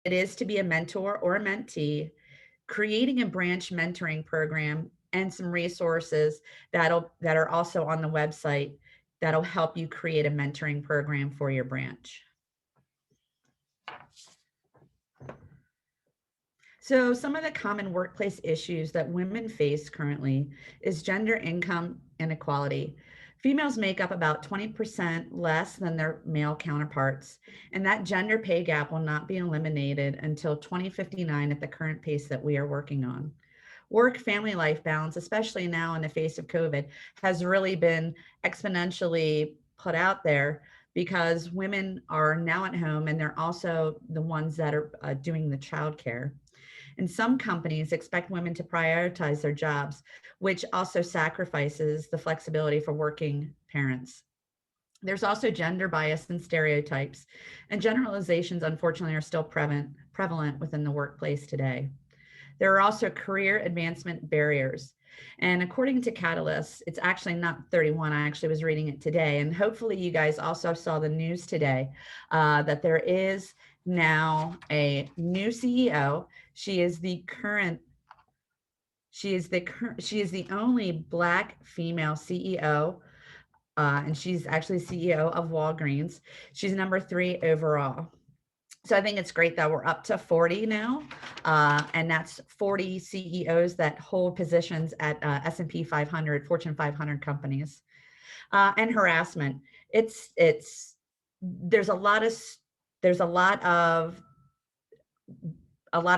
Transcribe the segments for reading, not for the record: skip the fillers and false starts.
it is to be a mentor or a mentee, creating a branch mentoring program, and some resources that are also on the website that'll help you create a mentoring program for your branch. So some of the common workplace issues that women face currently is gender income inequality. Females make up about 20% less than their male counterparts, and that gender pay gap will not be eliminated until 2059 at the current pace that we are working on. Work-family life balance, especially now in the face of COVID, has really been exponentially put out there because women are now at home and they're also the ones that are doing the childcare. And some companies expect women to prioritize their jobs, which also sacrifices the flexibility for working parents. There's also gender bias and stereotypes, and generalizations, unfortunately, are still prevalent within the workplace today. There are also career advancement barriers. And according to Catalyst, it's actually not 31. I actually was reading it today. And hopefully you guys also saw the news today that there is now a new CEO. She is the only Black female CEO, and she's actually CEO of Walgreens. She's number 3 overall. So I think it's great that we're up to 40 now, and that's 40 CEOs that hold positions at S&P 500, Fortune 500 companies. And harassment, there's a lot of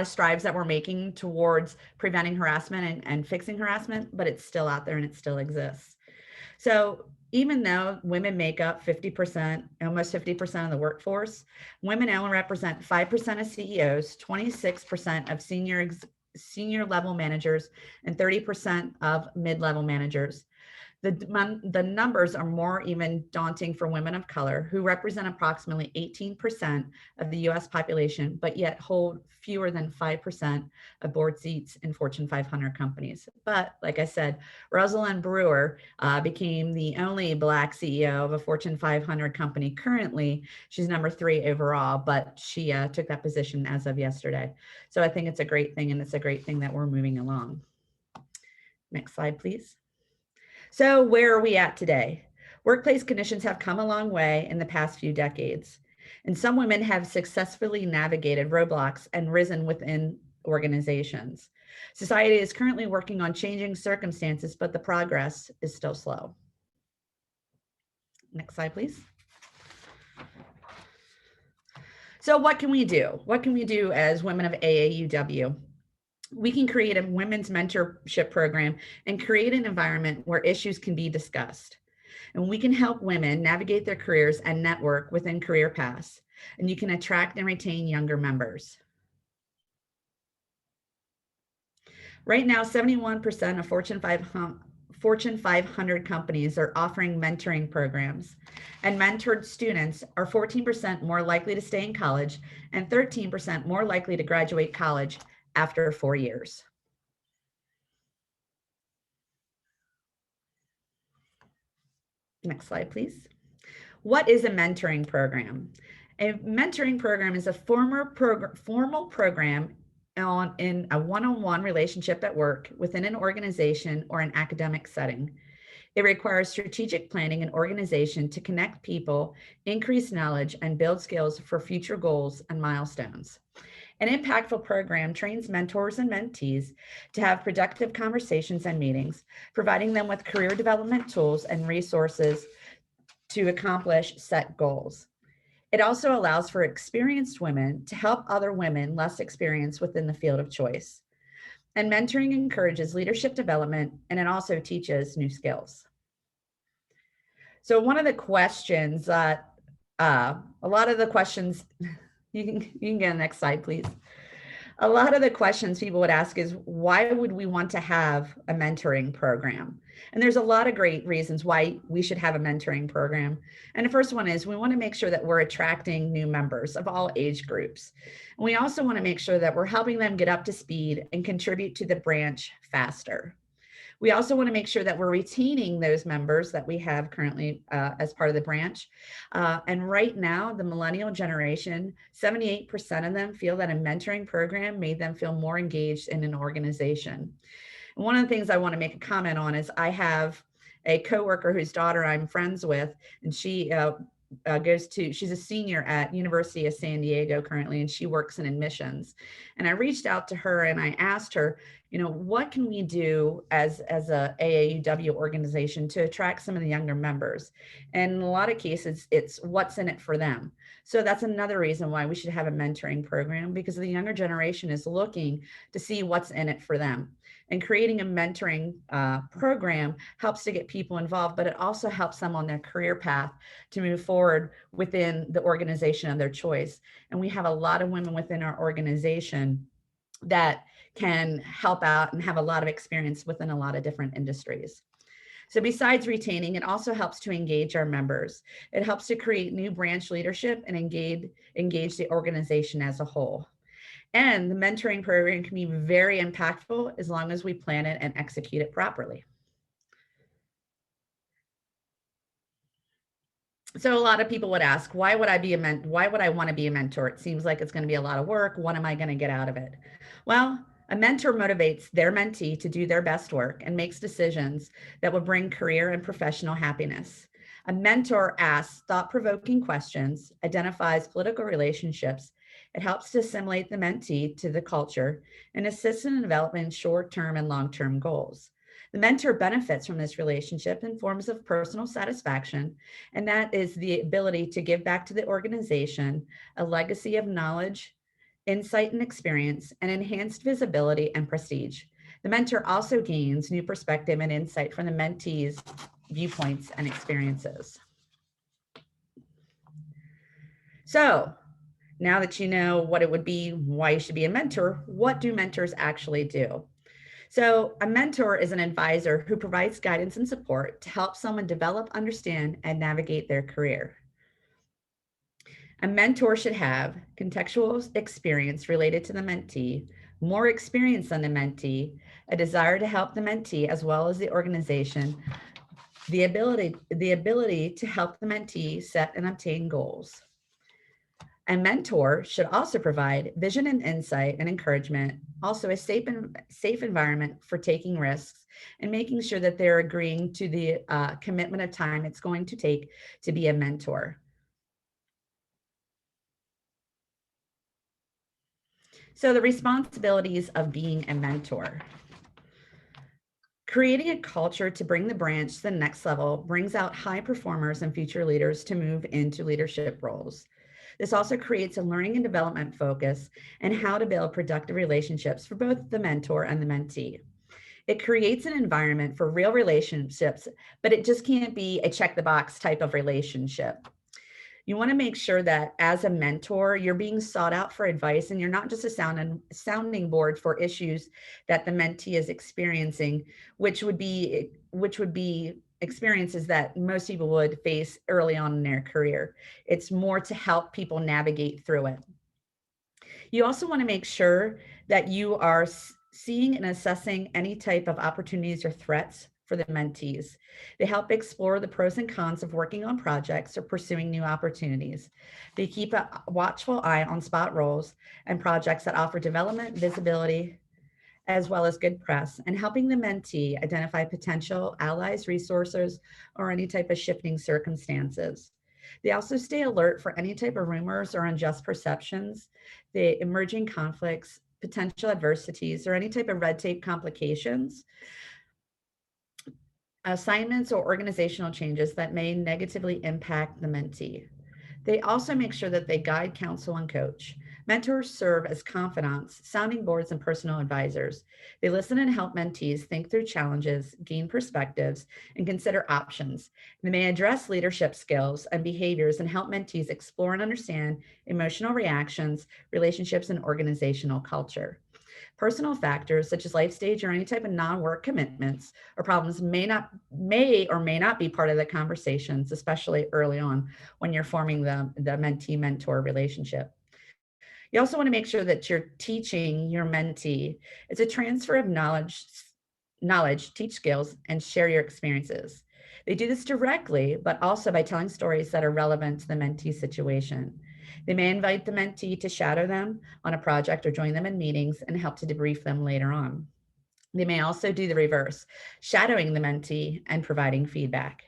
strides that we're making towards preventing harassment and fixing harassment, but it's still out there and it still exists. So even though women make up 50%, almost 50% of the workforce, women only represent 5% of CEOs, 26% of senior level managers, and 30% of mid-level managers. The numbers are more even daunting for women of color, who represent approximately 18% of the US population, but yet hold fewer than 5% of board seats in Fortune 500 companies. But like I said, Rosalind Brewer became the only Black CEO of a Fortune 500 company. Currently, she's number 3 overall, but she took that position as of yesterday. So I think it's a great thing, and it's a great thing that we're moving along. Next slide, please. So where are we at today? Workplace conditions have come a long way in the past few decades, and some women have successfully navigated roadblocks and risen within organizations. Society is currently working on changing circumstances, but the progress is still slow. Next slide, please. So what can we do? What can we do as women of AAUW? We can create a women's mentorship program and create an environment where issues can be discussed. And we can help women navigate their careers and network within career paths. And you can attract and retain younger members. Right now, 71% of Fortune 500 companies are offering mentoring programs, and mentored students are 14% more likely to stay in college and 13% more likely to graduate college after 4 years. Next slide, please. What is a mentoring program? A mentoring program is a formal program in a one-on-one relationship at work, within an organization, or an academic setting. It requires strategic planning and organization to connect people, increase knowledge, and build skills for future goals and milestones. An impactful program trains mentors and mentees to have productive conversations and meetings, providing them with career development tools and resources to accomplish set goals. It also allows for experienced women to help other women less experienced within the field of choice. And mentoring encourages leadership development, and it also teaches new skills. So one of the questions that a lot of the questions, you can get the next slide, please. A lot of the questions people would ask is, why would we want to have a mentoring program? And there's a lot of great reasons why we should have a mentoring program. And the first one is we want to make sure that we're attracting new members of all age groups. And we also want to make sure that we're helping them get up to speed and contribute to the branch faster. We also want to make sure that we're retaining those members that we have currently as part of the branch. And right now, the millennial generation, 78% of them feel that a mentoring program made them feel more engaged in an organization. And one of the things I want to make a comment on is I have a coworker whose daughter I'm friends with, and she's a senior at University of San Diego currently, and she works in admissions. And I reached out to her and I asked her, what can we do as a AAUW organization to attract some of the younger members? And in a lot of cases, it's what's in it for them. So that's another reason why we should have a mentoring program, because the younger generation is looking to see what's in it for them. And creating a mentoring program helps to get people involved, but it also helps them on their career path to move forward within the organization of their choice. And we have a lot of women within our organization that can help out and have a lot of experience within a lot of different industries. So besides retaining, it also helps to engage our members. It helps to create new branch leadership and engage the organization as a whole. And the mentoring program can be very impactful as long as we plan it and execute it properly. So a lot of people would ask, why would I want to be a mentor? It seems like it's going to be a lot of work. What am I going to get out of it? Well, a mentor motivates their mentee to do their best work and makes decisions that will bring career and professional happiness. A mentor asks thought-provoking questions, identifies political relationships. It helps to assimilate the mentee to the culture and assists in developing short-term and long-term goals. The mentor benefits from this relationship in forms of personal satisfaction, and that is the ability to give back to the organization a legacy of knowledge, insight and experience, and enhanced visibility and prestige. The mentor also gains new perspective and insight from the mentee's viewpoints and experiences. So now that you know what it would be, why you should be a mentor, what do mentors actually do? So a mentor is an advisor who provides guidance and support to help someone develop, understand, and navigate their career. A mentor should have contextual experience related to the mentee, more experience than the mentee, a desire to help the mentee as well as the organization, the ability to help the mentee set and obtain goals. A mentor should also provide vision and insight and encouragement, also a safe environment for taking risks and making sure that they're agreeing to the commitment of time it's going to take to be a mentor. So the responsibilities of being a mentor. Creating a culture to bring the branch to the next level brings out high performers and future leaders to move into leadership roles. This also creates a learning and development focus and how to build productive relationships for both the mentor and the mentee. It creates an environment for real relationships, but it just can't be a check the box type of relationship. You want to make sure that as a mentor, you're being sought out for advice and you're not just a sounding board for issues that the mentee is experiencing, which would be experiences that most people would face early on in their career. It's more to help people navigate through it. You also want to make sure that you are seeing and assessing any type of opportunities or threats for the mentees. They help explore the pros and cons of working on projects or pursuing new opportunities. They keep a watchful eye on spot roles and projects that offer development, visibility, as well as good press, and helping the mentee identify potential allies, resources, or any type of shifting circumstances. They also stay alert for any type of rumors or unjust perceptions, the emerging conflicts, potential adversities, or any type of red tape complications, assignments, or organizational changes that may negatively impact the mentee. They also make sure that they guide, counsel, and coach. Mentors serve as confidants, sounding boards, and personal advisors. They listen and help mentees think through challenges, gain perspectives, and consider options. They may address leadership skills and behaviors and help mentees explore and understand emotional reactions, relationships, and organizational culture. Personal factors such as life stage or any type of non-work commitments or problems may or may not be part of the conversations, especially early on when you're forming the mentee-mentor relationship. You also want to make sure that you're teaching your mentee. It's a transfer of knowledge knowledge, teach skills, and share your experiences. They do this directly, but also by telling stories that are relevant to the mentee situation. They may invite the mentee to shadow them on a project or join them in meetings and help to debrief them later on. They may also do the reverse, shadowing the mentee and providing feedback.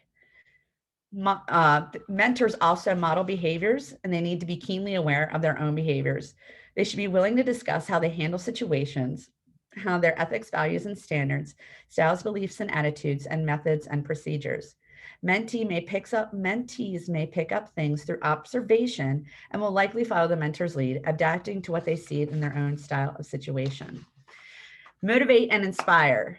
Mentors also model behaviors, and they need to be keenly aware of their own behaviors. They should be willing to discuss how they handle situations, how their ethics, values, and standards, styles, beliefs, and attitudes, and methods and procedures. Mentees may pick up things through observation and will likely follow the mentor's lead, adapting to what they see in their own style of situation. Motivate and inspire.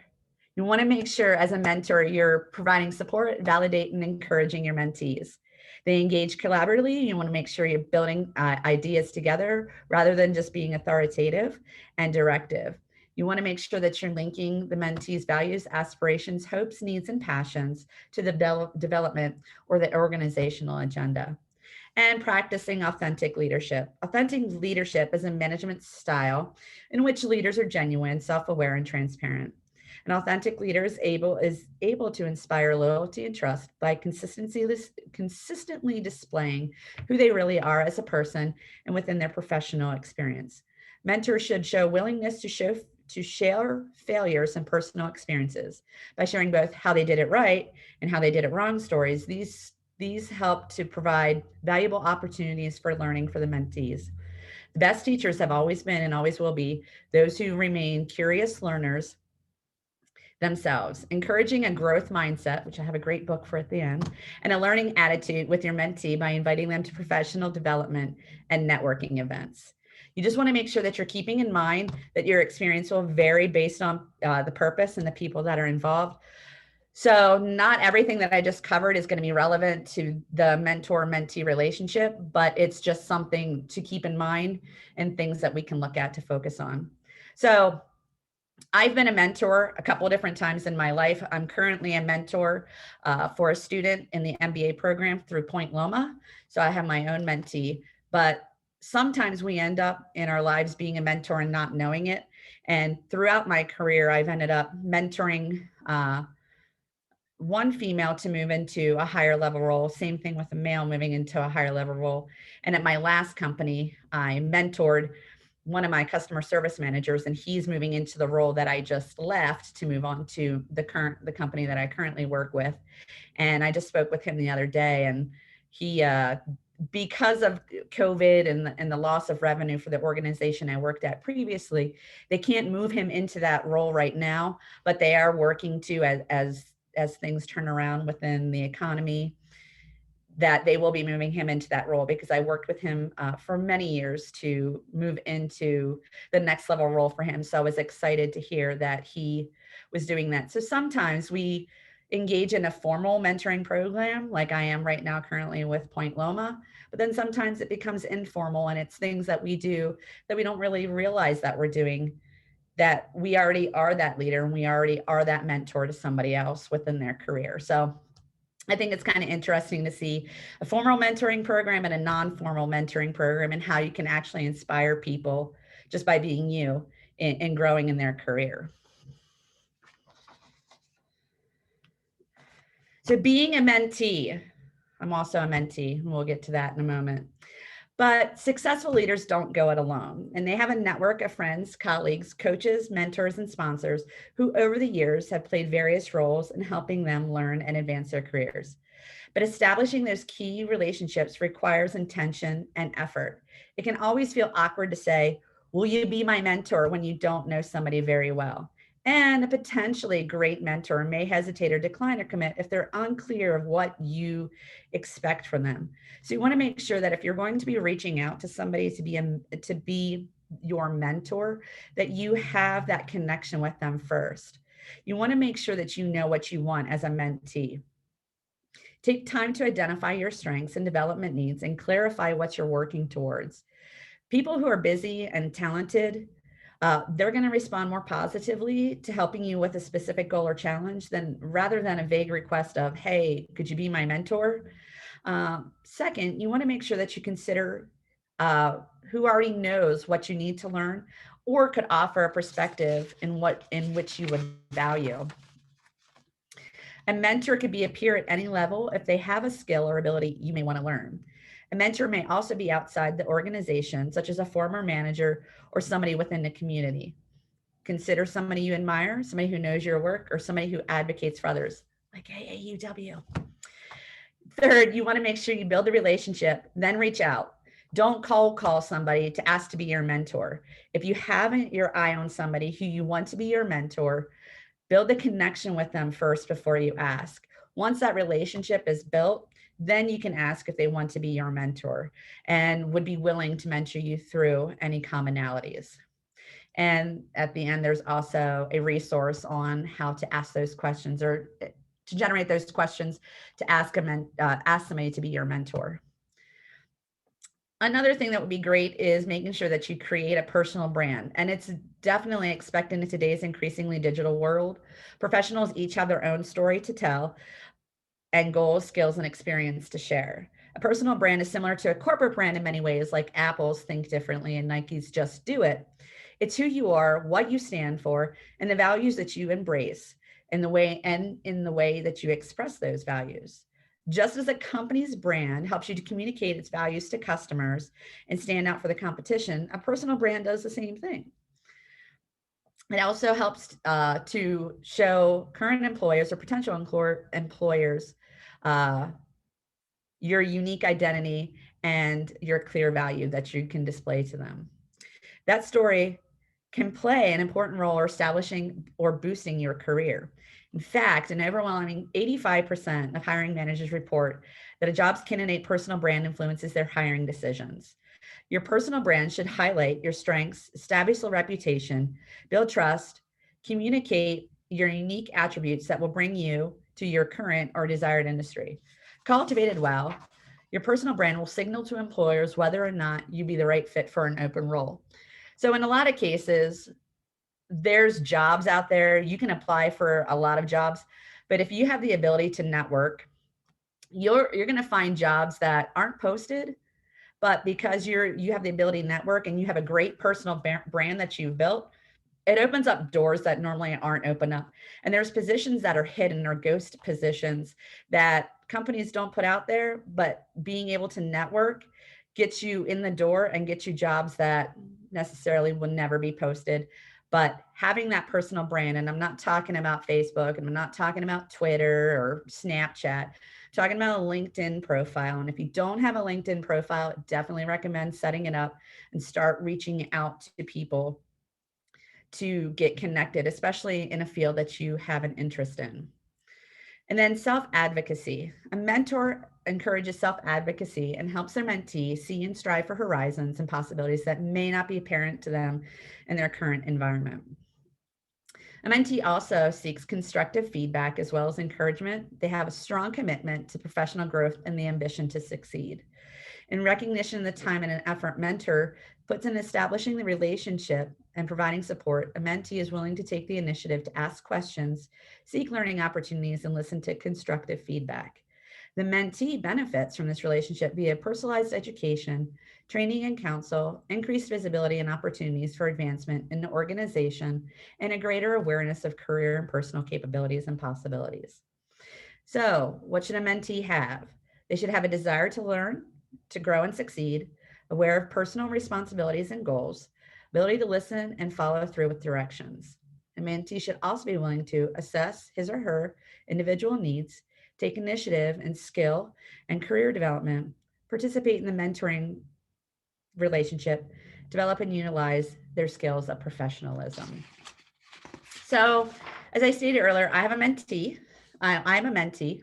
You want to make sure as a mentor, you're providing support, validate, and encouraging your mentees. They engage collaboratively. You want to make sure you're building ideas together rather than just being authoritative and directive. You want to make sure that you're linking the mentees' values, aspirations, hopes, needs, and passions to the development or the organizational agenda. And practicing authentic leadership. Authentic leadership is a management style in which leaders are genuine, self-aware, and transparent. An authentic leader is able to inspire loyalty and trust by consistently displaying who they really are as a person and within their professional experience. Mentors should show willingness to share failures and personal experiences by sharing both how they did it right and how they did it wrong stories. These help to provide valuable opportunities for learning for the mentees. The best teachers have always been and always will be those who remain curious learners themselves, encouraging a growth mindset, which I have a great book for at the end, and a learning attitude with your mentee by inviting them to professional development and networking events. You just want to make sure that you're keeping in mind that your experience will vary based on the purpose and the people that are involved. So not everything that I just covered is going to be relevant to the mentor-mentee relationship, but it's just something to keep in mind and things that we can look at to focus on. So I've been a mentor a couple of different times in my life. I'm currently a mentor for a student in the MBA program through Point Loma. So I have my own mentee, but sometimes we end up in our lives being a mentor and not knowing it. And throughout my career, I've ended up mentoring one female to move into a higher level role, same thing with a male moving into a higher level role. And at my last company, I mentored one of my customer service managers, and he's moving into the role that I just left to move on to the company that I currently work with. And I just spoke with him the other day, and he because of COVID and the loss of revenue for the organization I worked at previously, they can't move him into that role right now, but they are working to as things turn around within the economy, that they will be moving him into that role, because I worked with him for many years to move into the next level role for him. So I was excited to hear that he was doing that. So sometimes we engage in a formal mentoring program like I am right now currently with Point Loma, but then sometimes it becomes informal and it's things that we do that we don't really realize that we're doing, that we already are that leader and we already are that mentor to somebody else within their career. So I think it's kind of interesting to see a formal mentoring program and a non-formal mentoring program and how you can actually inspire people just by being you and growing in their career. So being a mentee, I'm also a mentee, and we'll get to that in a moment. But successful leaders don't go it alone, and they have a network of friends, colleagues, coaches, mentors, and sponsors who over the years have played various roles in helping them learn and advance their careers. But establishing those key relationships requires intention and effort. It can always feel awkward to say, will you be my mentor, when you don't know somebody very well? And a potentially great mentor may hesitate or decline or commit if they're unclear of what you expect from them. So you want to make sure that if you're going to be reaching out to somebody to be your mentor, that you have that connection with them first. You want to make sure that you know what you want as a mentee. Take time to identify your strengths and development needs and clarify what you're working towards. People who are busy and talented, they're going to respond more positively to helping you with a specific goal or challenge rather than a vague request of, hey, could you be my mentor? Second, you want to make sure that you consider who already knows what you need to learn or could offer a perspective in which you would value. A mentor could be a peer at any level if they have a skill or ability you may want to learn. A mentor may also be outside the organization, such as a former manager or somebody within the community. Consider somebody you admire, somebody who knows your work, or somebody who advocates for others, like AAUW. Third, you want to make sure you build a relationship, then reach out. Don't cold call somebody to ask to be your mentor. If you haven't your eye on somebody who you want to be your mentor, build a connection with them first before you ask. Once that relationship is built, then you can ask if they want to be your mentor and would be willing to mentor you through any commonalities. And at the end, there's also a resource on how to ask those questions or to generate those questions to ask somebody to be your mentor. Another thing that would be great is making sure that you create a personal brand. And it's definitely expected in today's increasingly digital world. Professionals each have their own story to tell and goals, skills, and experience to share. A personal brand is similar to a corporate brand in many ways, like Apple's Think Differently and Nike's Just Do It. It's who you are, what you stand for, and the values that you embrace in the way that you express those values. Just as a company's brand helps you to communicate its values to customers and stand out for the competition, a personal brand does the same thing. It also helps to show current employers or potential employers uh, your unique identity and your clear value that you can display to them. That story can play an important role in establishing or boosting your career. In fact, an overwhelming 85% of hiring managers report that a job's candidate personal brand influences their hiring decisions. Your personal brand should highlight your strengths, establish a reputation, build trust, communicate your unique attributes that will bring you to your current or desired industry. Cultivated well, your personal brand will signal to employers whether or not you be the right fit for an open role. So in a lot of cases, there's jobs out there. You can apply for a lot of jobs, but if you have the ability to network, you're going to find jobs that aren't posted, but because you have the ability to network and you have a great personal brand that you've built, it opens up doors that normally aren't open up. And there's positions that are hidden or ghost positions that companies don't put out there, but being able to network gets you in the door and gets you jobs that necessarily will never be posted. But having that personal brand, and I'm not talking about Facebook and I'm not talking about Twitter or Snapchat, I'm talking about a LinkedIn profile. And if you don't have a LinkedIn profile, definitely recommend setting it up and start reaching out to people to get connected, especially in a field that you have an interest in. And then self-advocacy. A mentor encourages self-advocacy and helps their mentee see and strive for horizons and possibilities that may not be apparent to them in their current environment. A mentee also seeks constructive feedback as well as encouragement. They have a strong commitment to professional growth and the ambition to succeed. In recognition of the time and an effort mentor puts in establishing the relationship and providing support, a mentee is willing to take the initiative to ask questions, seek learning opportunities, and listen to constructive feedback. The mentee benefits from this relationship via personalized education, training and counsel, increased visibility and opportunities for advancement in the organization, and a greater awareness of career and personal capabilities and possibilities. So, what should a mentee have? They should have a desire to learn, to grow and succeed, aware of personal responsibilities and goals, ability to listen and follow through with directions. A mentee should also be willing to assess his or her individual needs, take initiative in skill and career development, participate in the mentoring relationship, develop and utilize their skills of professionalism. So, as I stated earlier, I have a mentee. I'm a mentee.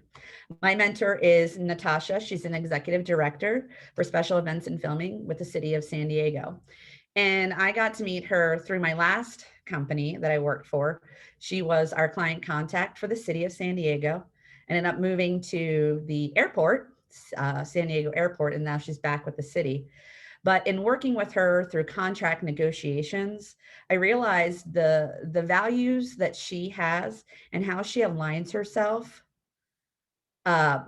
My mentor is Natasha. She's an executive director for special events and filming with the city of San Diego. And I got to meet her through my last company that I worked for. She was our client contact for the city of San Diego, ended up moving to the airport, San Diego airport, and now she's back with the city. But in working with her through contract negotiations, I realized the values that she has and how she aligns herself uh,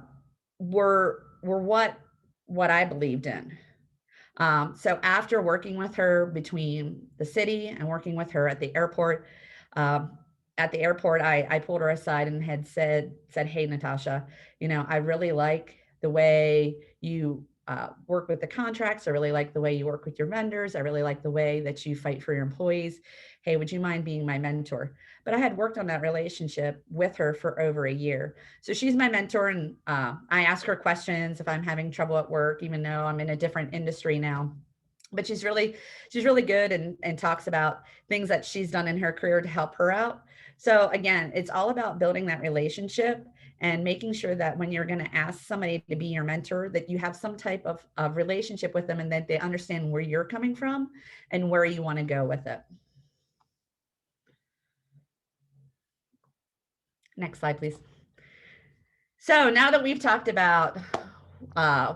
were what I believed in. So after working with her between the city and working with her at the airport, um, I pulled her aside and had said, "Hey, Natasha, I really like the way you work with the contracts. I really like the way you work with your vendors. I really like the way that you fight for your employees. Hey, would you mind being my mentor?" But I had worked on that relationship with her for over a year. So she's my mentor, and I ask her questions if I'm having trouble at work, even though I'm in a different industry now. But she's really good, and talks about things that she's done in her career to help her out. So again, it's all about building that relationship and making sure that when you're going to ask somebody to be your mentor, that you have some type of relationship with them and that they understand where you're coming from and where you want to go with it. Next slide, please. So now that we've talked about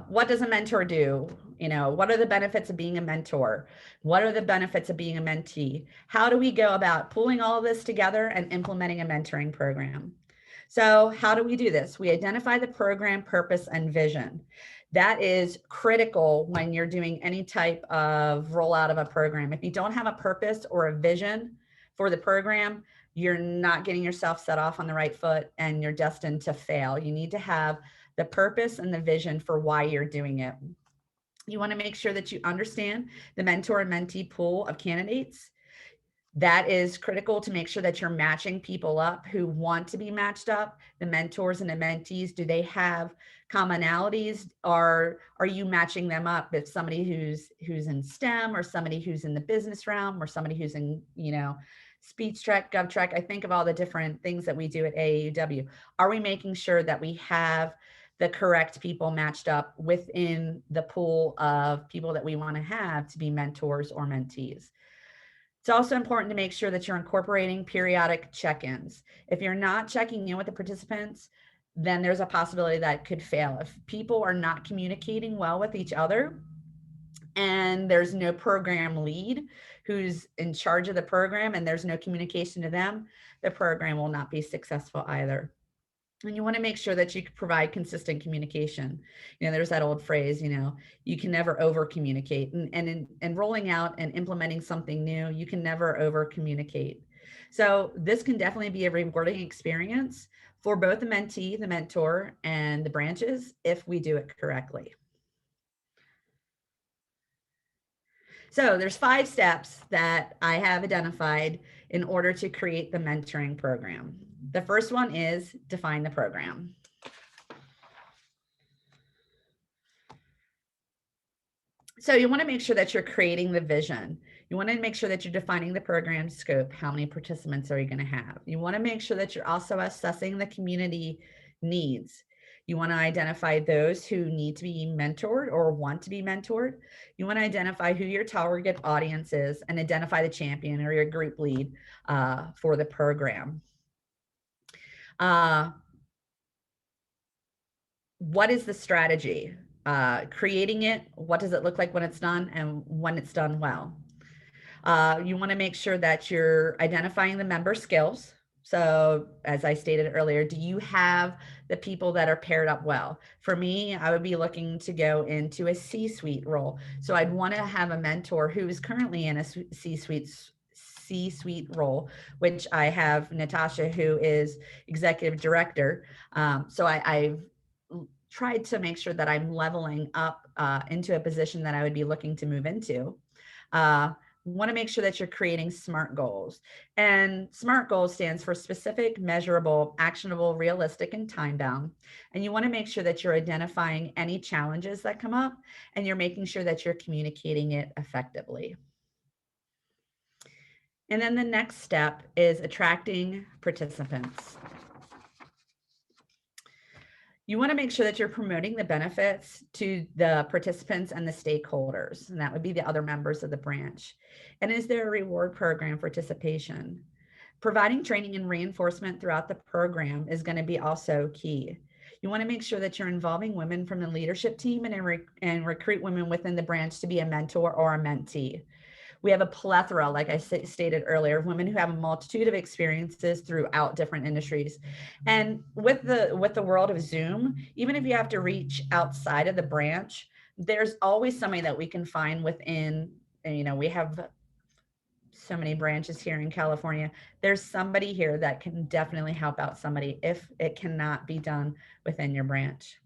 what does a mentor do? What are the benefits of being a mentor? What are the benefits of being a mentee? How do we go about pulling all of this together and implementing a mentoring program? So how do we do this? We identify the program purpose and vision. That is critical when you're doing any type of rollout of a program. If you don't have a purpose or a vision for the program, you're not getting yourself set off on the right foot and you're destined to fail. You need to have the purpose and the vision for why you're doing it. You want to make sure that you understand the mentor and mentee pool of candidates. That is critical to make sure that you're matching people up who want to be matched up. The mentors and the mentees, do they have commonalities? Are you matching them up? If somebody who's in STEM, or somebody who's in the business realm, or somebody who's in speech track, gov track. I think of all the different things that we do at AAUW. Are we making sure that we have the correct people matched up within the pool of people that we want to have to be mentors or mentees? It's also important to make sure that you're incorporating periodic check-ins. If you're not checking in with the participants, then there's a possibility that could fail. If people are not communicating well with each other and there's no program lead who's in charge of the program and there's no communication to them, the program will not be successful either. And you want to make sure that you provide consistent communication. There's that old phrase, you can never over communicate. And in rolling out and implementing something new, you can never over communicate. So this can definitely be a rewarding experience for both the mentee, the mentor, and the branches if we do it correctly. So there's 5 steps that I have identified in order to create the mentoring program. The first one is define the program. So you want to make sure that you're creating the vision. You want to make sure that you're defining the program scope. How many participants are you going to have? You want to make sure that you're also assessing the community needs. You want to identify those who need to be mentored or want to be mentored. You want to identify who your target audience is and identify the champion or your group lead for the program. What is the strategy? Creating it, what does it look like when it's done and when it's done well? You want to make sure that you're identifying the member skills. So as I stated earlier, do you have the people that are paired up well? For me, I would be looking to go into a C-suite role. So I'd want to have a mentor who is currently in a C-suite role, which I have Natasha, who is executive director. So I've tried to make sure that I'm leveling up into a position that I would be looking to move into. Want to make sure that you're creating SMART goals. And SMART goals stands for specific, measurable, actionable, realistic, and time bound. And you want to make sure that you're identifying any challenges that come up and you're making sure that you're communicating it effectively. And then the next step is attracting participants. You want to make sure that you're promoting the benefits to the participants and the stakeholders, and that would be the other members of the branch. And is there a reward program for participation? Providing training and reinforcement throughout the program is going to be also key. You want to make sure that you're involving women from the leadership team and recruit women within the branch to be a mentor or a mentee. We have a plethora, like I stated earlier, of women who have a multitude of experiences throughout different industries. And with the world of Zoom, even if you have to reach outside of the branch, there's always somebody that we can find within, and we have so many branches here in California. There's somebody here that can definitely help out somebody if it cannot be done within your branch.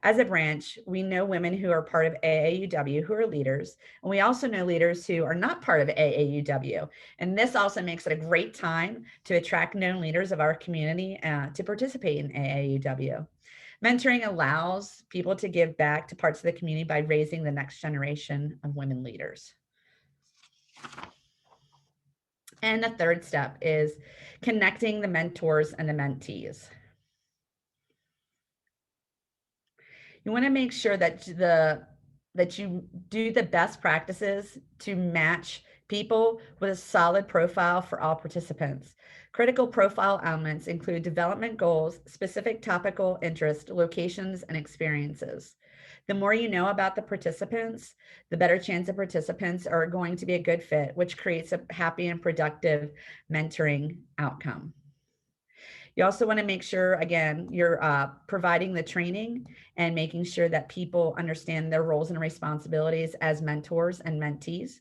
As a branch, we know women who are part of AAUW who are leaders, and we also know leaders who are not part of AAUW. And this also makes it a great time to attract known leaders of our community to participate in AAUW. Mentoring allows people to give back to parts of the community by raising the next generation of women leaders. And the third step is connecting the mentors and the mentees. You want to make sure that you do the best practices to match people with a solid profile for all participants. Critical profile elements include development goals, specific topical interest, locations, and experiences. The more you know about the participants, the better chance the participants are going to be a good fit, which creates a happy and productive mentoring outcome. You also want to make sure, again, you're providing the training and making sure that people understand their roles and responsibilities as mentors and mentees.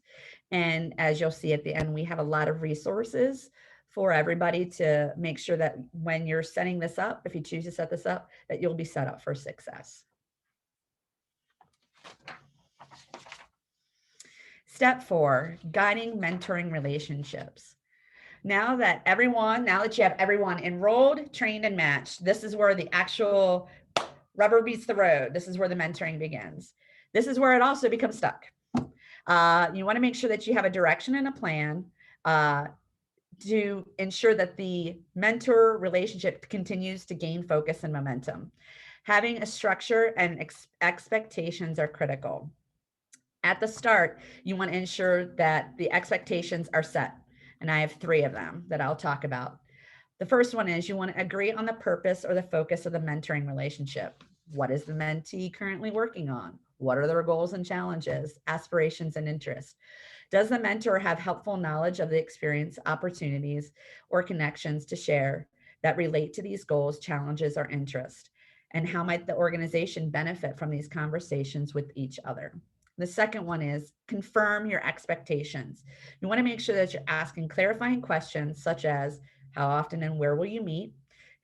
And as you'll see at the end, we have a lot of resources for everybody to make sure that when you're setting this up, if you choose to set this up, that you'll be set up for success. Step 4, guiding mentoring relationships. Now that you have everyone enrolled, trained, and matched, this is where the actual rubber meets the road. This is where the mentoring begins. This is where it also becomes stuck. You want to make sure that you have a direction and a plan to ensure that the mentor relationship continues to gain focus and momentum. Having a structure and expectations are critical. At the start, you want to ensure that the expectations are set. And I have 3 of them that I'll talk about. The first one is you want to agree on the purpose or the focus of the mentoring relationship. What is the mentee currently working on? What are their goals and challenges, aspirations, and interests? Does the mentor have helpful knowledge of the experience, opportunities, or connections to share that relate to these goals, challenges, or interests? And how might the organization benefit from these conversations with each other? The second one is confirm your expectations. You want to make sure that you're asking clarifying questions such as how often and where will you meet?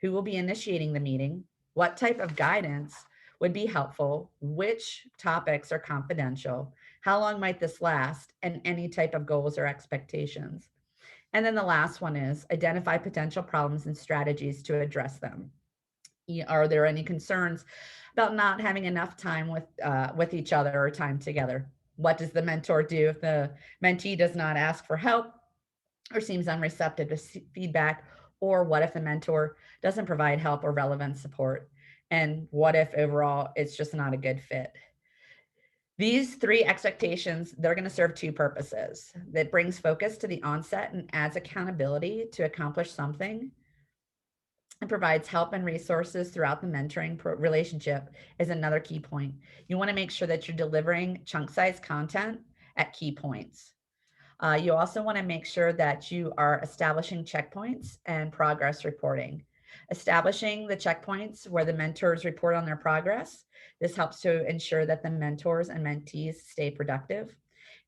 Who will be initiating the meeting? What type of guidance would be helpful? Which topics are confidential? How long might this last? And any type of goals or expectations. And then the last one is identify potential problems and strategies to address them. Are there any concerns about not having enough time with each other or time together? What does the mentor do if the mentee does not ask for help or seems unreceptive to feedback? Or what if the mentor doesn't provide help or relevant support? And what if overall it's just not a good fit? These 3 expectations, they're going to serve 2 purposes. That brings focus to the onset and adds accountability to accomplish something, and provides help and resources throughout the mentoring relationship is another key point. You want to make sure that you're delivering chunk-sized content at key points. You also want to make sure that you are establishing checkpoints and progress reporting. Establishing the checkpoints where the mentors report on their progress. This helps to ensure that the mentors and mentees stay productive.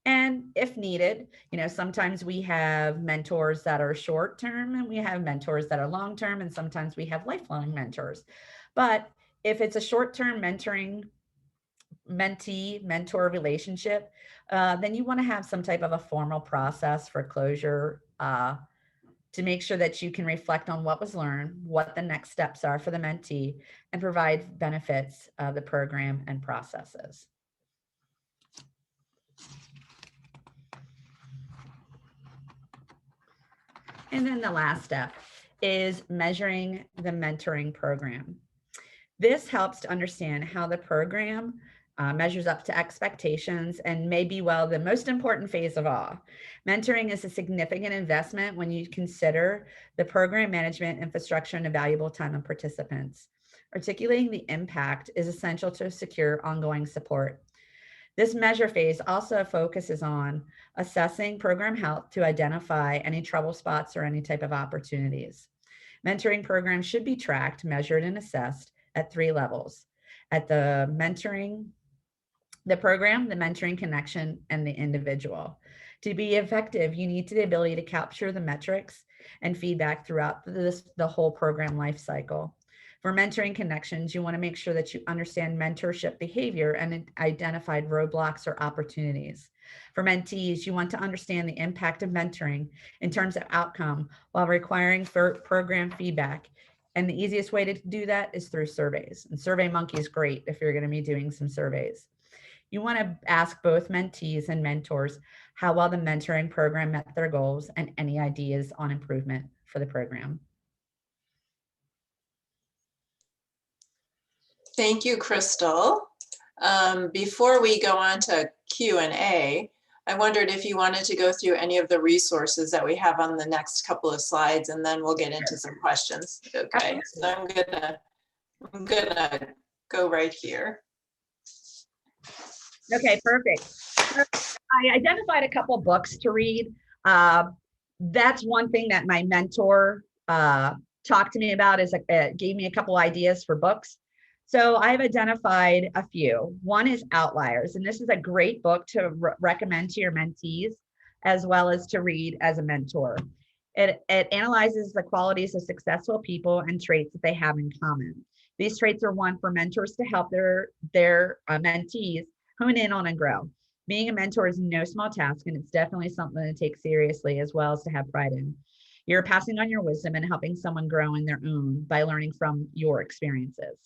And if needed, sometimes we have mentors that are short term and we have mentors that are long term, and sometimes we have lifelong mentors. But if it's a short term mentoring mentee mentor relationship, then you want to have some type of a formal process for closure to make sure that you can reflect on what was learned, what the next steps are for the mentee, and provide benefits of the program and processes. And then the last step is measuring the mentoring program. This helps to understand how the program measures up to expectations and may be, well, the most important phase of all. Mentoring is a significant investment when you consider the program management, infrastructure, and the valuable time of participants. Articulating the impact is essential to secure ongoing support. This measure phase also focuses on assessing program health to identify any trouble spots or any type of opportunities. Mentoring programs should be tracked, measured, and assessed at 3 levels: at the mentoring, the program, the mentoring connection, and the individual. To be effective, you need the ability to capture the metrics and feedback throughout the whole program life cycle. For mentoring connections, you want to make sure that you understand mentorship behavior and identified roadblocks or opportunities. For mentees, you want to understand the impact of mentoring in terms of outcome while requiring for program feedback. And the easiest way to do that is through surveys. And SurveyMonkey is great if you're going to be doing some surveys. You want to ask both mentees and mentors how well the mentoring program met their goals and any ideas on improvement for the program. Thank you, Crystal. Before we go on to Q&A, I wondered if you wanted to go through any of the resources that we have on the next couple of slides, and then we'll get into some questions. Okay, so I'm gonna go right here. Okay, perfect. So I identified a couple books to read. That's one thing that my mentor talked to me about, is gave me a couple ideas for books. So I've identified a few. One is Outliers, and this is a great book to recommend to your mentees as well as to read as a mentor. It analyzes the qualities of successful people and traits that they have in common. These traits are one for mentors to help their mentees hone in on and grow. Being a mentor is no small task, and it's definitely something to take seriously as well as to have pride in. You're passing on your wisdom and helping someone grow in their own by learning from your experiences.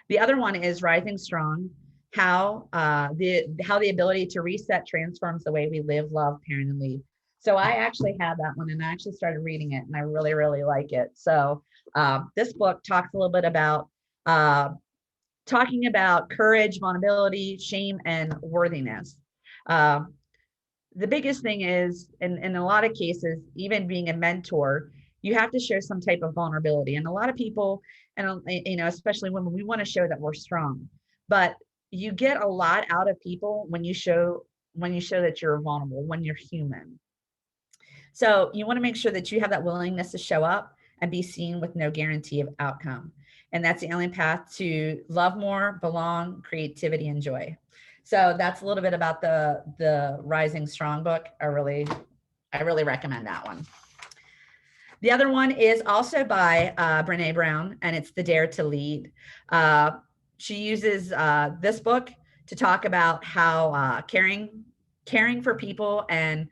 The other one is Rising Strong, how the ability to reset transforms the way we live, love, parent, and lead. So I actually had that one, and I actually started reading it, and I really, really like it. So this book talks a little bit about talking about courage, vulnerability, shame, and worthiness. The biggest thing is, in a lot of cases, even being a mentor, you have to show some type of vulnerability. And a lot of people, and especially women, we want to show that we're strong. But you get a lot out of people when you show that you're vulnerable, when you're human. So you want to make sure that you have that willingness to show up and be seen with no guarantee of outcome. And that's the only path to love more, belong, creativity, and joy. So that's a little bit about the Rising Strong book. I really recommend that one. The other one is also by Brene Brown, and it's The Dare to Lead. She uses this book to talk about how caring for people and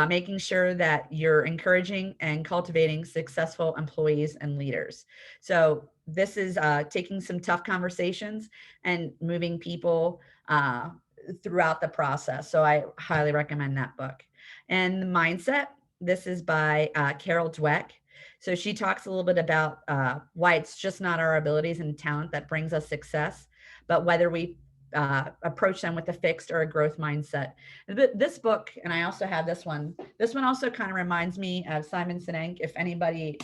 making sure that you're encouraging and cultivating successful employees and leaders. So this is taking some tough conversations and moving people throughout the process. So I highly recommend that book. And The Mindset, this is by Carol Dweck. So she talks a little bit about why it's just not our abilities and talent that brings us success, but whether we approach them with a fixed or a growth mindset. This book, and I also have this one also kind of reminds me of Simon Sinek. If anybody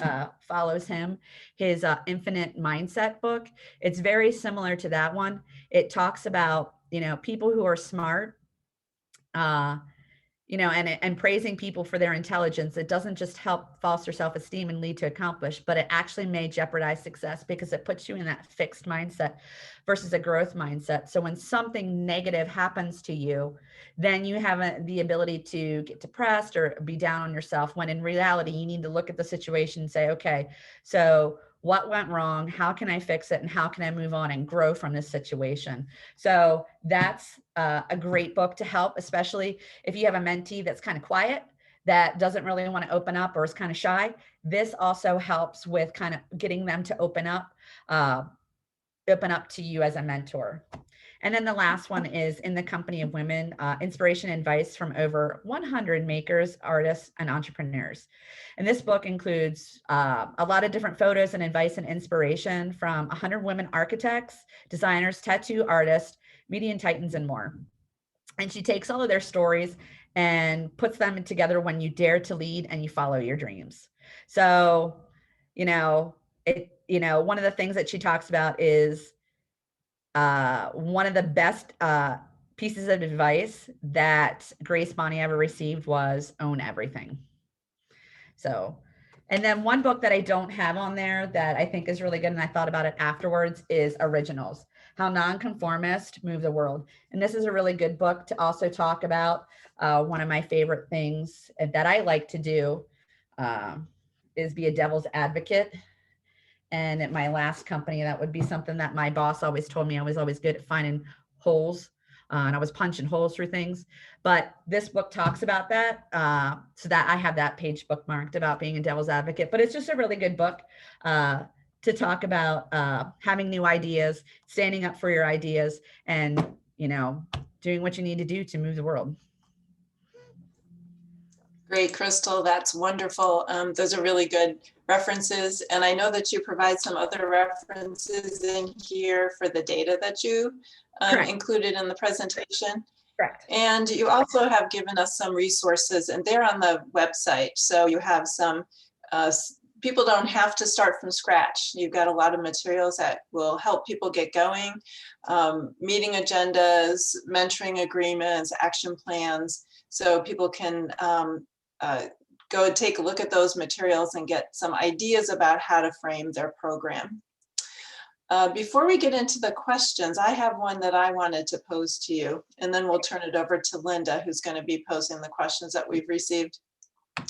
follows him, his Infinite Mindset book, it's very similar to that one. It talks about, people who are smart, and praising people for their intelligence. It doesn't just help foster self-esteem and lead to accomplish, but it actually may jeopardize success because it puts you in that fixed mindset versus a growth mindset. So when something negative happens to you, then you have the ability to get depressed or be down on yourself, when in reality, you need to look at the situation and say, okay, so what went wrong? How can I fix it? And how can I move on and grow from this situation? So that's a great book to help, especially if you have a mentee that's kind of quiet, that doesn't really want to open up or is kind of shy. This also helps with kind of getting them to open up to you as a mentor. And then the last one is In the Company of Women, Inspiration and Advice from over 100 makers, artists, and entrepreneurs. And this book includes a lot of different photos and advice and inspiration from 100 women architects, designers, tattoo artists, media titans, and more. And she takes all of their stories and puts them together when you dare to lead and you follow your dreams. So, one of the things that she talks about is one of the best pieces of advice that Grace Bonney ever received was own everything. So, and then one book that I don't have on there that I think is really good, and I thought about it afterwards, is Originals How Nonconformists Move the World. And this is a really good book to also talk about. One of my favorite things that I like to do uh, is be a devil's advocate. And at my last company, that would be something that my boss always told me I was always good at finding holes. And I was punching holes through things. But this book talks about that. So that I have that page bookmarked about being a devil's advocate. But it's just a really good book to talk about having new ideas, standing up for your ideas, and, doing what you need to do to move the world. Great, Crystal. That's wonderful. Those are really good references. And I know that you provide some other references in here for the data that you included in the presentation. Correct. And you also have given us some resources, and they're on the website. So you have some, people don't have to start from scratch. You've got a lot of materials that will help people get going, meeting agendas, mentoring agreements, action plans. So people can go and take a look at those materials and get some ideas about how to frame their program. Before we get into the questions, I have one that I wanted to pose to you, and then we'll turn it over to Linda, who's going to be posing the questions that we've received.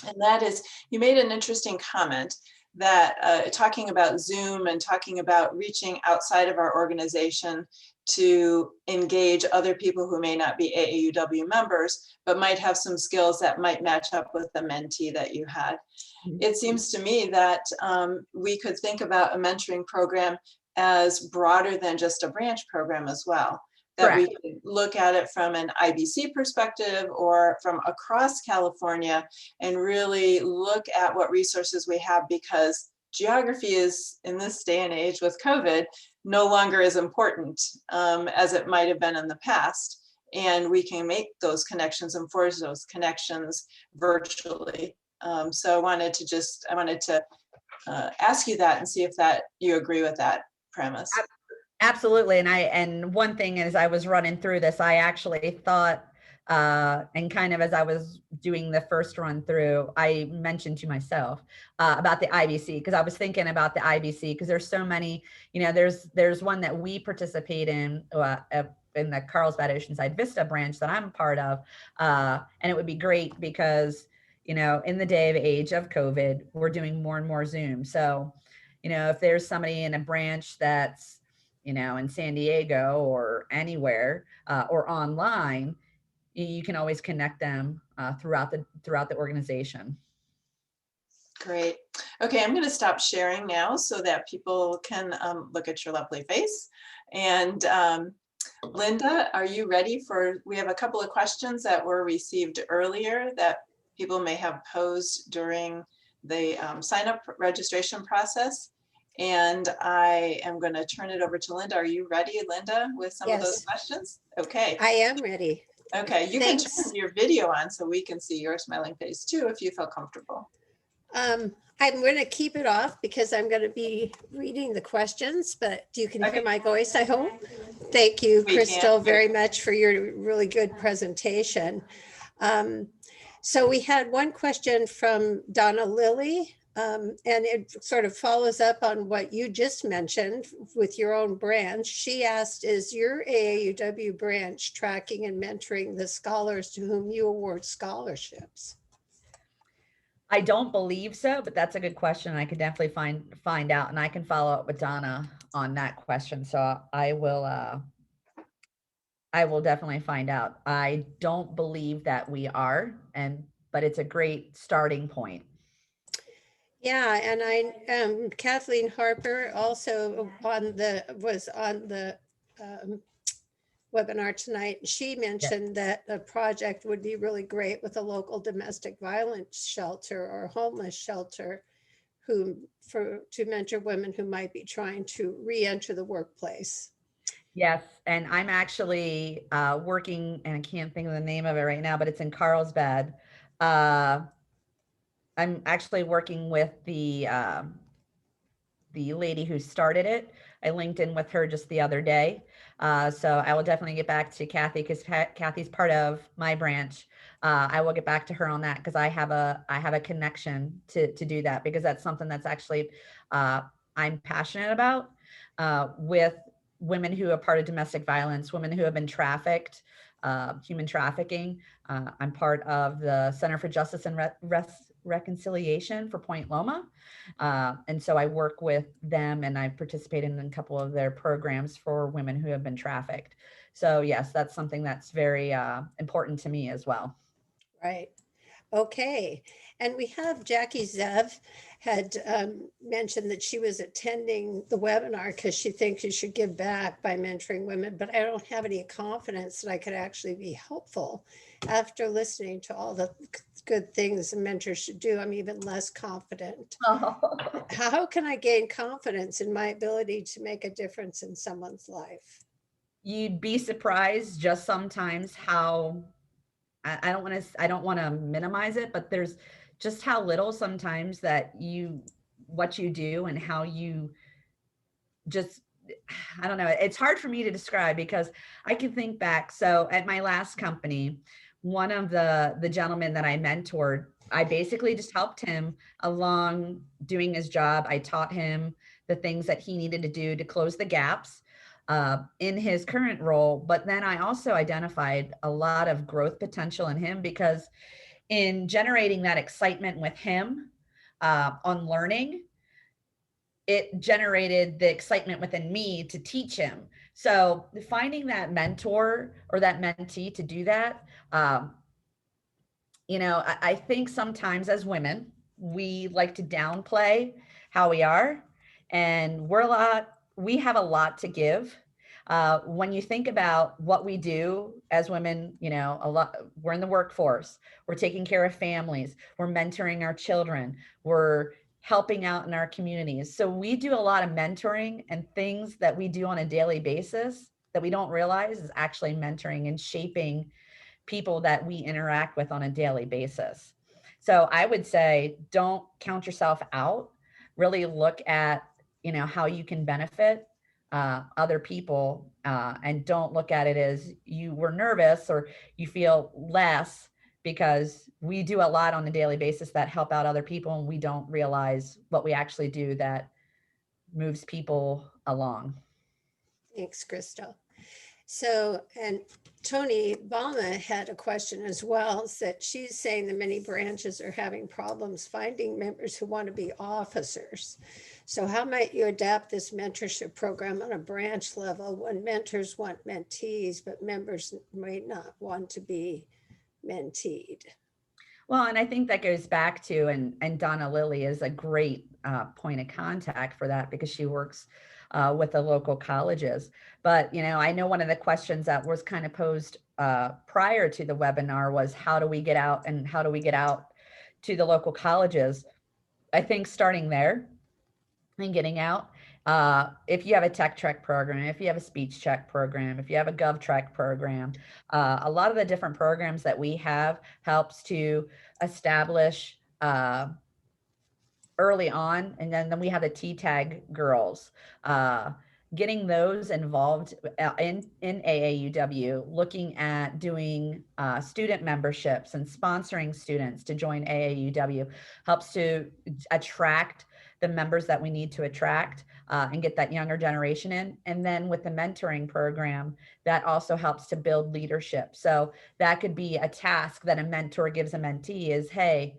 And that is, you made an interesting comment that talking about Zoom and talking about reaching outside of our organization to engage other people who may not be AAUW members, but might have some skills that might match up with the mentee that you had. It seems to me that we could think about a mentoring program as broader than just a branch program as well. That we could look at it from an IBC perspective or from across California and really look at what resources we have, because geography is, in this day and age with COVID, no longer as important as it might have been in the past. And we can make those connections and forge those connections virtually. So I wanted to ask you that and see if that you agree with that premise. Absolutely. And one thing is, I was running through this, I actually thought, and kind of as I was doing the first run through, I mentioned to myself about the IBC, because I was thinking about the IBC, because there's so many, there's one that we participate in the Carlsbad Oceanside Vista branch that I'm a part of. And it would be great because, in the day of age of COVID, we're doing more and more Zoom. So, if there's somebody in a branch that's, in San Diego or anywhere or online, you can always connect them throughout the organization. Great. Okay, I'm going to stop sharing now so that people can look at your lovely face. And Linda, are you ready we have a couple of questions that were received earlier that people may have posed during the sign up registration process. And I am going to turn it over to Linda. Are you ready, Linda, with some of those questions? Okay. I am ready. Okay, you can turn your video on so we can see your smiling face too, if you feel comfortable. I'm going to keep it off because I'm going to be reading the questions, but you can hear my voice, I hope. Thank you, Crystal, very much for your really good presentation. So we had one question from Donna Lilly. And it sort of follows up on what you just mentioned with your own branch. She asked, is your AAUW branch tracking and mentoring the scholars to whom you award scholarships? I don't believe so, but that's a good question. I could definitely find out, and I can follow up with Donna on that question. So I will definitely find out. I don't believe that we are, but it's a great starting point. Yeah, and Kathleen Harper also was on the webinar tonight. She mentioned that a project would be really great with a local domestic violence shelter or homeless shelter to mentor women who might be trying to re-enter the workplace. Yes, and I'm actually working, and I can't think of the name of it right now, but it's in Carlsbad. I'm actually working with the lady who started it. I linked in with her just the other day. So I will definitely get back to Kathy, because Kathy's part of my branch. I will get back to her on that, because I have a connection to do that, because that's something that's actually I'm passionate about with women who are part of domestic violence, women who have been trafficked, human trafficking. I'm part of the Center for Justice and Reconciliation for Point Loma. And so I work with them, and I've participated in a couple of their programs for women who have been trafficked. So yes, that's something that's very important to me as well. Right. Okay. And we have Jackie Zev had mentioned that she was attending the webinar because she thinks you should give back by mentoring women, but I don't have any confidence that I could actually be helpful. After listening to all the good things a mentor should do, I'm even less confident. How can I gain confidence in my ability to make a difference in someone's life? You'd be surprised just sometimes how I don't want to minimize it, but there's just how little sometimes that what you do and how you just, I don't know. It's hard for me to describe because I can think back. So at my last company, one of the gentlemen that I mentored, I basically just helped him along doing his job. I taught him the things that he needed to do to close the gaps in his current role. But then I also identified a lot of growth potential in him because in generating that excitement with him on learning, it generated the excitement within me to teach him. So finding that mentor or that mentee to do that, I think sometimes as women, we like to downplay how we are, and we have a lot to give. When you think about what we do as women, we're in the workforce, we're taking care of families, we're mentoring our children, we're helping out in our communities. So we do a lot of mentoring, and things that we do on a daily basis that we don't realize is actually mentoring and shaping people that we interact with on a daily basis. So I would say, don't count yourself out. Really look at, how you can benefit other people, and don't look at it as you were nervous or you feel less, because we do a lot on a daily basis that help out other people, and we don't realize what we actually do that moves people along. Thanks, Crystal. So, and Tony Balma had a question as well, that she's saying that many branches are having problems finding members who want to be officers. So how might you adapt this mentorship program on a branch level when mentors want mentees, but members might not want to be menteed? Well, and I think that goes back to, and Donna Lilly is a great point of contact for that, because she works with the local colleges. But, I know one of the questions that was kind of posed prior to the webinar was, how do we get out to the local colleges? I think starting there and getting out, if you have a tech trek program, if you have a speech check program, if you have a gov trek program, a lot of the different programs that we have helps to establish early on. And then we have the T-tag girls, getting those involved in AAUW, looking at doing student memberships and sponsoring students to join AAUW helps to attract the members that we need to attract, and get that younger generation in. And then with the mentoring program, that also helps to build leadership. So that could be a task that a mentor gives a mentee is, hey,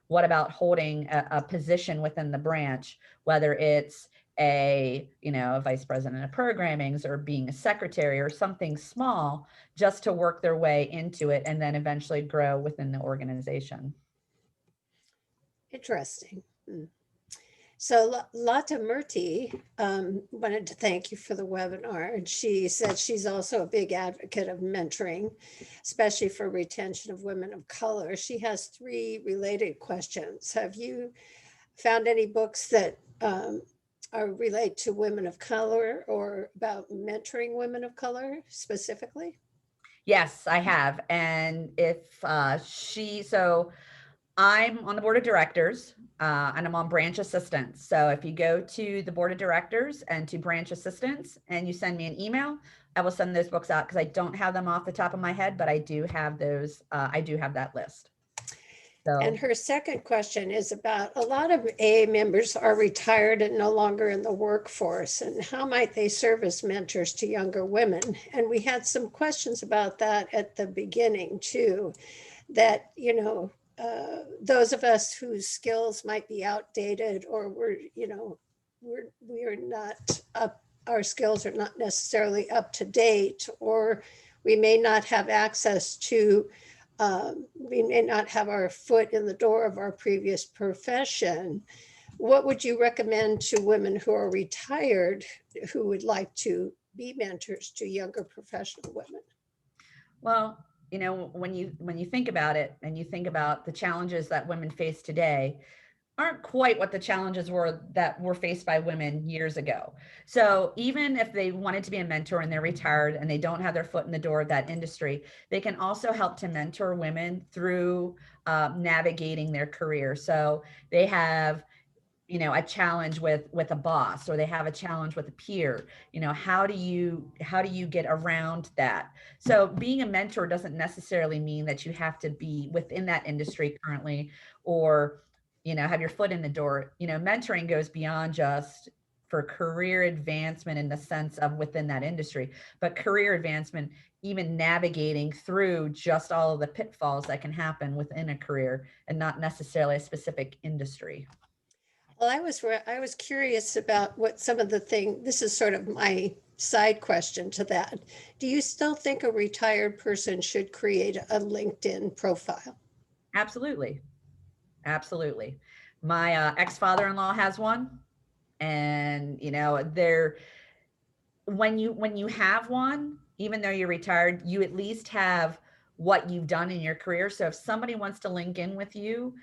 what about holding a position within the branch, whether it's a vice president of programming or being a secretary or something small, just to work their way into it and then eventually grow within the organization. Interesting. So Lata Murthy wanted to thank you for the webinar. And she said she's also a big advocate of mentoring, especially for retention of women of color. She has 3 related questions. Have you found any books that relate to women of color or about mentoring women of color specifically? Yes, I have. And so I'm on the board of directors, and I'm on branch assistants. So if you go to the board of directors and to branch assistants and you send me an email, I will send those books out, because I don't have them off the top of my head, but I do have those. I do have that list. And So her second question is about a lot of AA members are retired and no longer in the workforce, and how might they serve as mentors to younger women? And we had some questions about that at the beginning too, that, those of us whose skills might be outdated, or we're not up, our skills are not necessarily up to date, or we may not have access to we may not have our foot in the door of our previous profession. What would you recommend to women who are retired who would like to be mentors to younger professional women? well, when you think about it and you think about the challenges that women face today, aren't quite what the challenges were that were faced by women years ago. So even if they wanted to be a mentor and they're retired and they don't have their foot in the door of that industry, they can also help to mentor women through navigating their career. So they have a challenge with a boss, or they have a challenge with a peer. How do you get around that? So being a mentor doesn't necessarily mean that you have to be within that industry currently, or have your foot in the door. Mentoring goes beyond just for career advancement in the sense of within that industry, but career advancement, even navigating through just all of the pitfalls that can happen within a career and not necessarily a specific industry. Well, I was curious about what some of the thing. This is sort of my side question to that. Do you still think a retired person should create a LinkedIn profile? Absolutely. Absolutely. My ex-father-in-law has one, and they're when you have one, even though you're retired, you at least have what you've done in your career. So if somebody wants to link in with you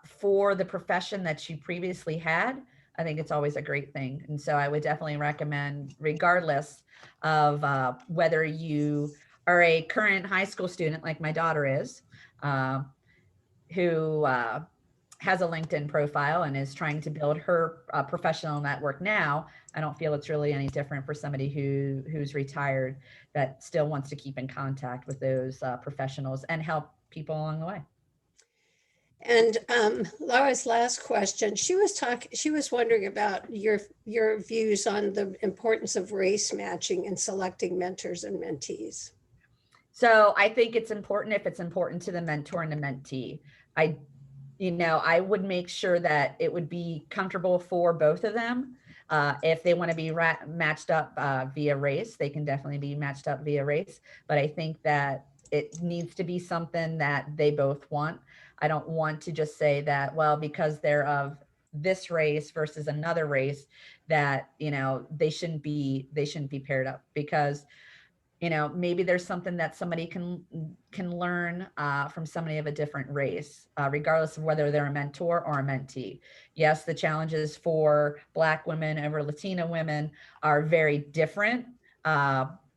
for the profession that you previously had, I think it's always a great thing. And so I would definitely recommend, regardless of whether you are a current high school student like my daughter is, uh, who has a LinkedIn profile and is trying to build her professional network now. I don't feel it's really any different for somebody who's retired that still wants to keep in contact with those professionals and help people along the way. And Laura's last question, she was wondering about your views on the importance of race matching in selecting mentors and mentees. So I think it's important if it's important to the mentor and the mentee. I I would make sure that it would be comfortable for both of them. If they want to be matched up via race, they can definitely be matched up via race. But I think that it needs to be something that they both want. I don't want to just say that, well, because they're of this race versus another race, that they shouldn't be paired up, because maybe there's something that somebody can learn from somebody of a different race, regardless of whether they're a mentor or a mentee. Yes, the challenges for Black women over Latina women are very different.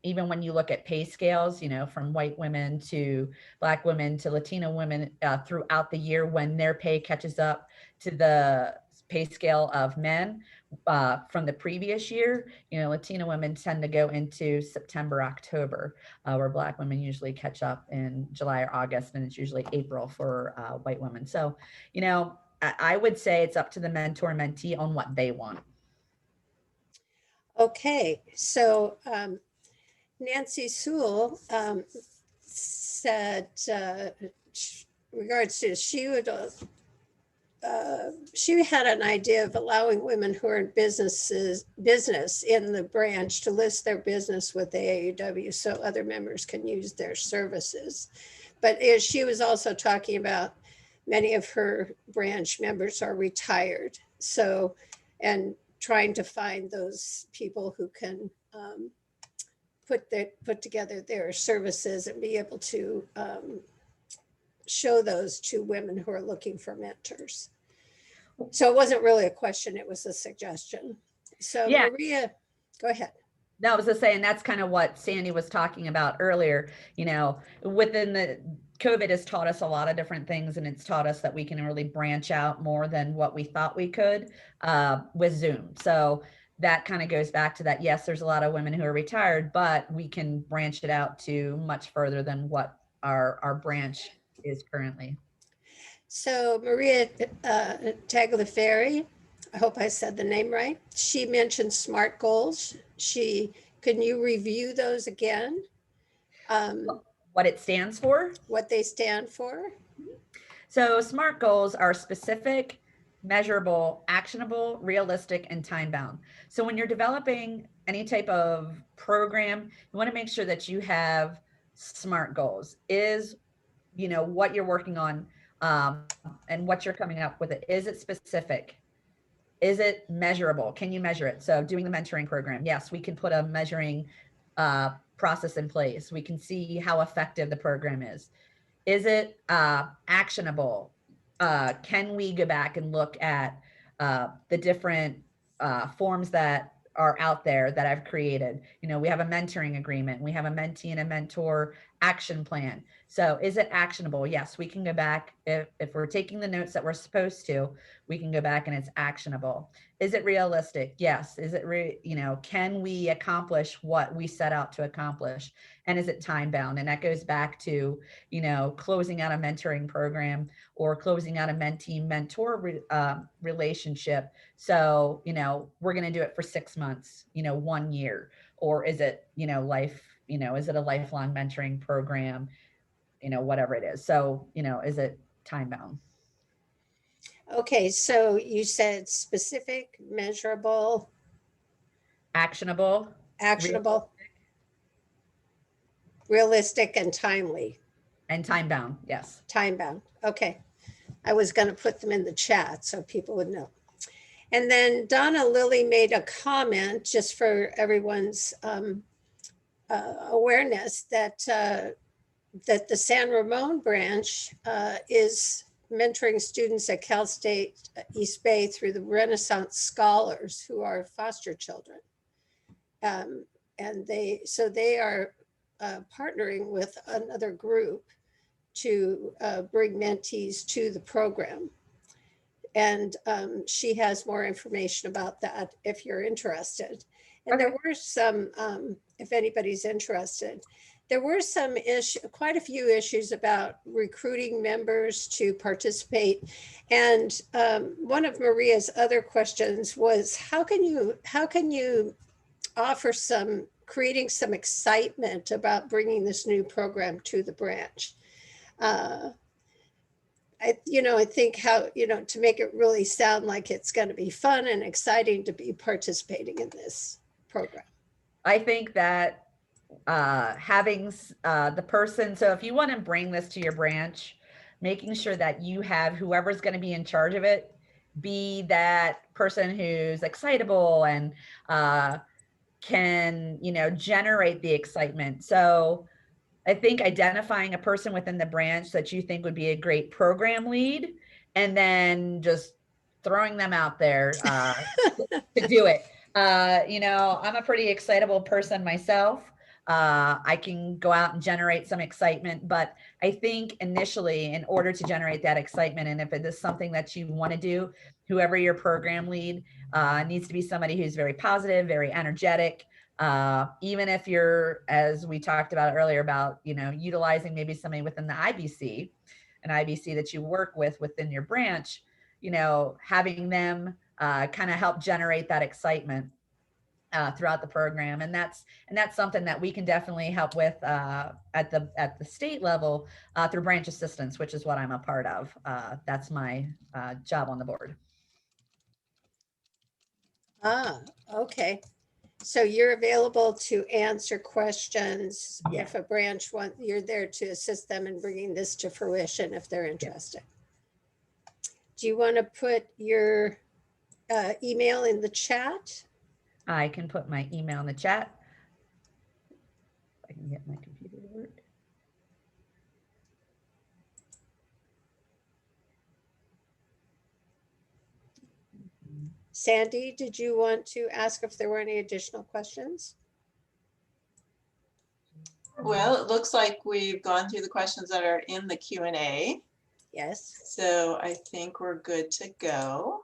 Even when you look at pay scales, from white women to Black women to Latina women throughout the year, when their pay catches up to the pay scale of men from the previous year, Latina women tend to go into September, October, where Black women usually catch up in July or August, and it's usually April for white women. So, I would say it's up to the mentor and mentee on what they want. Okay, so Nancy Sewell said, regards to, she had an idea of allowing women who are in business in the branch to list their business with the AAUW so other members can use their services. But she was also talking about many of her branch members are retired. So, and trying to find those people who can put together their services and be able to show those to women who are looking for mentors. So it wasn't really a question, it was a suggestion. So Yeah. Maria, go ahead. No, I was just saying that's kind of what Sandy was talking about earlier. Within the COVID has taught us a lot of different things, and it's taught us that we can really branch out more than what we thought we could with Zoom. So that kind of goes back to that. Yes, there's a lot of women who are retired, but we can branch it out to much further than what our branch is currently. So Maria Tagliaferri, I hope I said the name right. She mentioned SMART goals. Can you review those again? What it stands for? What they stand for? So SMART goals are specific, measurable, actionable, realistic, and time bound. So when you're developing any type of program, you want to make sure that you have SMART goals. Is, what you're working on, um, and what you're coming up with it. Is it specific? Is it measurable? Can you measure it? So doing the mentoring program, yes, we can put a measuring process in place. We can see how effective the program is. Is it actionable? Can we go back and look at the different forms that are out there that I've created? We have a mentoring agreement. We have a mentee and a mentor action plan. So is it actionable? Yes, we can go back. If we're taking the notes that we're supposed to, we can go back and it's actionable. Is it realistic? Yes. Is it, can we accomplish what we set out to accomplish? And is it time bound? And that goes back to, closing out a mentoring program or closing out a mentee mentor relationship. So, we're going to do it for 6 months, 1 year, or is it, is it a lifelong mentoring program, whatever it is. So, is it time bound? Okay, so you said specific, measurable, Actionable, actionable, realistic, and timely, and time bound. Yes. time bound. Okay. I was going to put them in the chat so people would know. And then Donna Lilly made a comment just for everyone's awareness that that the San Ramon branch is mentoring students at Cal State East Bay through the Renaissance Scholars who are foster children. And they are partnering with another group to bring mentees to the program. And she has more information about that if you're interested. And Okay. there were some, if anybody's interested, there were some quite a few issues about recruiting members to participate. And one of Maria's other questions was, how can you offer creating some excitement about bringing this new program to the branch? I think how, to make it really sound like it's going to be fun and exciting to be participating in this program. I think that having the person, so if you want to bring this to your branch, making sure that you have whoever's going to be in charge of it, be that person who's excitable and can, generate the excitement. So I think identifying a person within the branch that you think would be a great program lead, and then just throwing them out there to do it. I'm a pretty excitable person myself. I can go out and generate some excitement, but I think initially, in order to generate that excitement, and if it is something that you want to do, whoever your program lead needs to be somebody who's very positive, very energetic. Even if you're, as we talked about earlier, about, utilizing maybe somebody within the IBC, an IBC that you work with within your branch, having them kind of help generate that excitement throughout the program. And that's something that we can definitely help with at the state level through branch assistance, which is what I'm a part of. That's my job on the board. Okay. So you're available to answer questions Yeah. if a branch you're there to assist them in bringing this to fruition if they're interested. Do you want to put your email in the chat? I can put my email in the chat. I can get my computer to work. Sandy, did you want to ask if there were any additional questions? Well, it looks like we've gone through the questions that are in the Q&A. Yes. So I think we're good to go.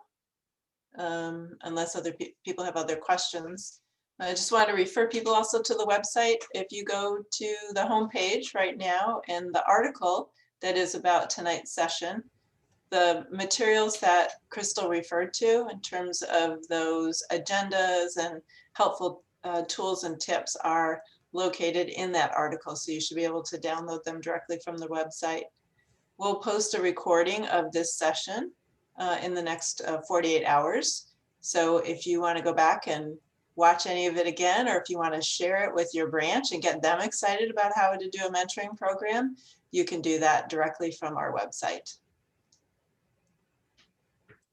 Unless other people have other questions. I just want to refer people also to the website. If you go to the homepage right now and the article that is about tonight's session, the materials that Crystal referred to in terms of those agendas and helpful tools and tips are located in that article. So you should be able to download them directly from the website. We'll post a recording of this session in the next 48 hours. So if you want to go back and watch any of it again, or if you want to share it with your branch and get them excited about how to do a mentoring program, you can do that directly from our website.